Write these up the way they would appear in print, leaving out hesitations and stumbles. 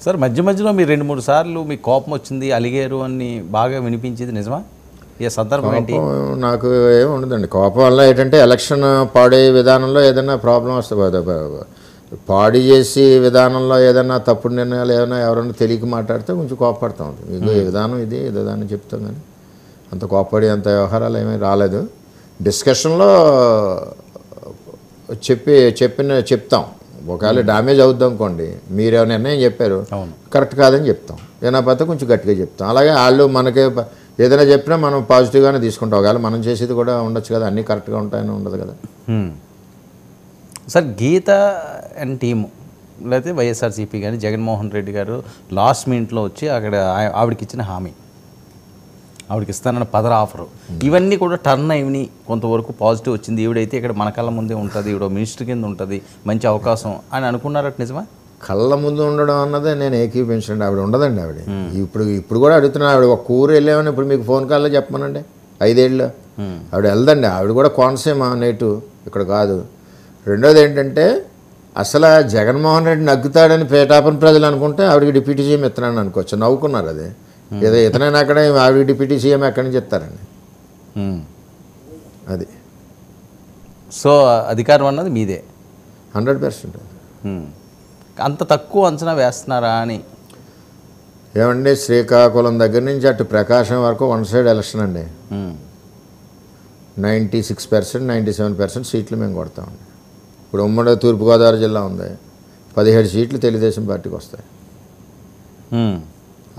Sir మధ్య మధ్యలో మీరు 2-3 సార్లు మీకు కోపం వచ్చింది, అలిగారు అని బాగా వినిపించేది నిజమా? ఏ సందర్భం ఏంటి? నాకు ఏమి ఉండదండి. కోపం వల్ల ఏంటంటే ఎలక్షన్ పాడయ్యే విధానంలో ఏదైనా ప్రాబ్లం వస్తుంది, పాడు చేసి విధానంలో ఏదైనా తప్పుడు నిర్ణయాలు ఏదైనా ఎవరైనా తెలియక మాట్లాడితే కొంచెం కోపపడతా ఉంటుంది. ఇది ఈ విధానం, ఇది ఈ విధానం చెప్తాం, కానీ అంత కోపపడి అంత వ్యవహారాలు ఏమీ రాలేదు. డిస్కషన్లో చెప్తాం. ఒకవేళ డ్యామేజ్ అవుద్దాం అనుకోండి, మీరు నిర్ణయం చెప్పారు కరెక్ట్ కాదని చెప్తాం, ఏనాపోతే కొంచెం గట్టిగా చెప్తాం. అలాగే వాళ్ళు మనకి ఏదైనా చెప్పినా మనం పాజిటివ్గానే తీసుకుంటాం. ఒకవేళ మనం చేసేది కూడా ఉండొచ్చు కదా, అన్నీ కరెక్ట్గా ఉంటాయని ఉండదు కదా. సార్ గీత అండ్ టీము లేకపోతే వైఎస్ఆర్సీపీ కానీ జగన్మోహన్ రెడ్డి గారు లాస్ట్ మినిట్లో వచ్చి అక్కడ ఆవిడకి ఇచ్చిన హామీ, ఆవిడకి ఇస్తానన్న పదర ఆఫరు, ఇవన్నీ కూడా టర్న్ అయినవి, కొంతవరకు పాజిటివ్ వచ్చింది. ఈవిడైతే ఇక్కడ మన కళ్ళ ముందే ఉంటుంది, ఈవిడ మినిస్టర్ కింద ఉంటుంది, మంచి అవకాశం అని అనుకున్నారట. నిజమా? కళ్ళ ముందు ఉండడం అన్నదే నేను ఏకీపించండి. ఆవిడ ఉండదండి. ఆవిడ ఇప్పుడు కూడా అడుగుతున్నాను. ఆవిడ ఒక ఊరు వెళ్ళామని ఇప్పుడు మీకు ఫోన్ కాల్లో చెప్పమనండి, 5 ఏళ్ళు ఆవిడ వెళ్దండి. ఆవిడ కూడా కోనసీమ నేటు, ఇక్కడ కాదు. రెండోది ఏంటంటే అసలు జగన్మోహన్ రెడ్డి నగ్గుతాడని పేటాపని ప్రజలు అనుకుంటే ఆవిడకి డిప్యూటీ సీఎం ఇస్తున్నాను అనుకోవచ్చు. నవ్వుకున్నారు. అది ఏదో ఇతనైనా అక్కడ ఆవిడకి డిప్యూటీ సీఎం ఎక్కడి నుంచి ఇస్తారండి. అది సో అధికారం అన్నది మీదే 100%. అంత తక్కువ అంచనా వేస్తున్నారా అని? ఏమండి, శ్రీకాకుళం దగ్గర నుంచి అటు ప్రకాశం వరకు వన్ సైడ్ ఎలక్షన్ అండి. 96%, 97% సీట్లు మేము కొడతామండి. ఇప్పుడు ఉమ్మడి తూర్పుగోదావరి జిల్లా ఉంది, 17 సీట్లు తెలుగుదేశం పార్టీకి వస్తాయి.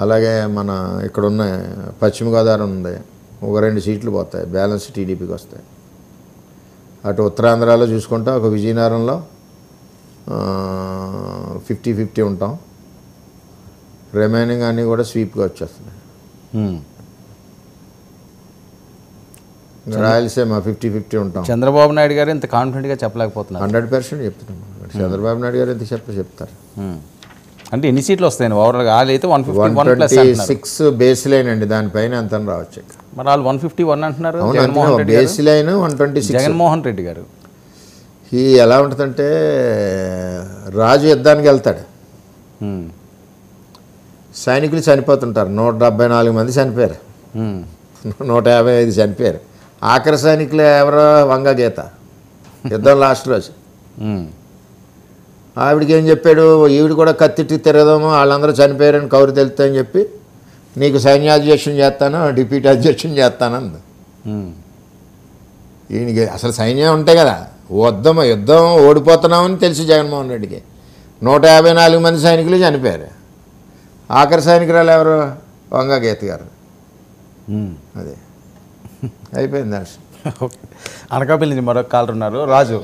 అలాగే మన ఇక్కడ ఉన్న పశ్చిమ గోదావరి ఉంది, ఒక 2 సీట్లు పోతాయి, బ్యాలెన్స్ టీడీపీకి వస్తాయి. అటు ఉత్తరాంధ్రలో చూసుకుంటే ఒక విజయనగరంలో 50-50 ఉంటాం. రిమైనింగ్ అన్నీ కూడా స్వీప్గా వచ్చేస్తుంది. రాయలసీమ 50-50 ఉంటాం. చంద్రబాబు నాయుడు గారు ఇంత కాన్ఫిడెంట్గా చెప్పలేకపోతున్నారు. 100% చెప్తున్నాం. చంద్రబాబు నాయుడు గారు ఎంత చెప్తారు. అంటే ఎన్ని సీట్లు వస్తాయండి ఓవరాల్గా? వాళ్ళు అయితే 156 బేస్ లైన్ అండి, దానిపైన ఎంత రావచ్చు. మరి వాళ్ళు 151 అంటున్నారు. Base line 126. జగన్మోహన్ రెడ్డి గారు ఈ ఎలా ఉంటుందంటే రాజు యుద్ధానికి వెళ్తాడు, సైనికులు చనిపోతుంటారు. 174 మంది చనిపోయారు, 155 చనిపోయారు. ఆఖరి సైనికులు ఎవరో వంగ గీత, యుద్ధం లాస్ట్ రోజు. ఆవిడికి ఏం చెప్పాడు, ఈవిడ కూడా కత్తిట్టి తిరగదాము, వాళ్ళందరూ చనిపోయారని కౌరు తెలుస్తాయని చెప్పి నీకు సైన్యాధ్యక్షం చేస్తాను, డిప్యూటీ అధ్యక్షం చేస్తానంది. ఈయనకి అసలు సైన్యం ఉంటే కదా, యుద్ధం ఓడిపోతున్నామని తెలిసి జగన్మోహన్ రెడ్డికి 154 మంది సైనికులు చనిపోయారు. ఆఖరి సైనికురాలు ఎవరు? వంగ గీత గారు. అదే అయిపోయింది. అనకాపల్లి నుంచి మరొక కాలర్ ఉన్నారు, రాజు.